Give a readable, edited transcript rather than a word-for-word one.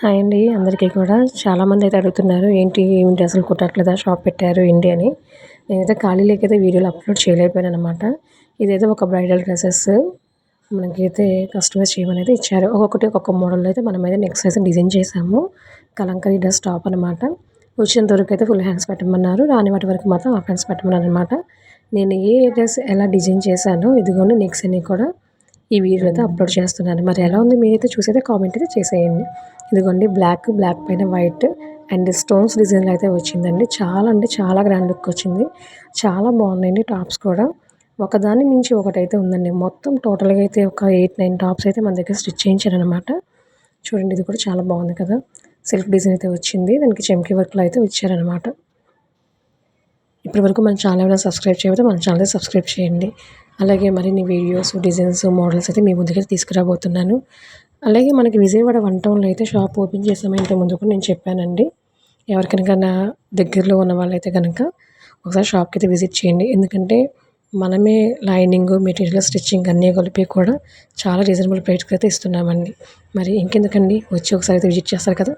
Hi అండి. అందరికీ కూడా చాలామంది అయితే అడుగుతున్నారు. ఏంటి అసలు కుట్టట్లేదా? షాప్ పెట్టారు ఏంటి అని. నేనైతే ఖాళీ లేకైతే వీడియోలు అప్లోడ్ చేయలేకపోయాననమాట. ఇదైతే ఒక బ్రైడల్ డ్రెసెస్ మనకైతే కస్టమైజ్ చేయమనైతే ఇచ్చారు. ఒక్కొక్కటి ఒక్కొక్క మోడల్‌లో అయితే మనమైతే నెక్స్ అయితే డిజైన్ చేశాము. కలంకారీ డ్రెస్ టాప్ అనమాట. వచ్చినంత వరకు అయితే ఫుల్ హ్యాండ్స్ పెట్టమన్నారు. రాని వాటి వరకు మాత్రం హాఫ్ హ్యాండ్స్ పెట్టమన్నారనమాట. నేను ఏ డ్రెస్ ఎలా డిజైన్ చేశానో ఇదిగోండి నెక్స్ అన్నీ కూడా ఈ వీడియో అయితే అప్లోడ్ చేస్తున్నాను. మరి ఎలా ఉంది మీరైతే చూసైతే కామెంట్ అయితే చేసేయండి. ఇదిగోండి బ్లాక్ పైన వైట్ అండ్ స్టోన్స్ డిజైన్‌లో అయితే వచ్చిందండి. చాలా అంటే చాలా గ్రాండ్ లుక్ వచ్చింది. చాలా బాగున్నాయండి టాప్స్ కూడా. ఒకదాన్ని మించి ఒకటైతే ఉందండి. మొత్తం టోటల్‌గా అయితే ఒక 8, 9 టాప్స్ అయితే మన దగ్గర స్టిచ్ చేయించారనమాట. చూడండి ఇది కూడా చాలా బాగుంది కదా! సెల్ఫ్ డిజైన్ అయితే వచ్చింది. దానికి చెమ్కీ వర్క్‌లో అయితే ఇచ్చారనమాట. ఇప్పటివరకు మన ఛానల్ ఎవరైనా సబ్స్క్రైబ్ చేయకపోతే మన ఛానల్ని సబ్స్క్రైబ్ చేయండి. అలాగే మరిన్ని వీడియోస్, డిజైన్స్, మోడల్స్ అయితే మీ ముందుకైతే తీసుకురాబోతున్నాను. అలాగే మనకి విజయవాడ వన్ టౌన్‌లో అయితే షాప్ ఓపెన్ చేసాము. ఇంతకు ముందు కూడా నేను చెప్పానండి. ఎవరికైనా దగ్గరలో ఉన్న వాళ్ళైతే గనక ఒకసారి షాప్‌కైతే విజిట్ చేయండి. ఎందుకంటే మనమే లైనింగు, మెటీరియల్, స్టిచ్చింగ్ అన్నీ కలిపి కూడా చాలా రీజనబుల్ ప్రైస్‌కి అయితే ఇస్తున్నామండి. మరి ఇంకెందుకండి వచ్చి ఒకసారి అయితే విజిట్ చేస్తారు కదా!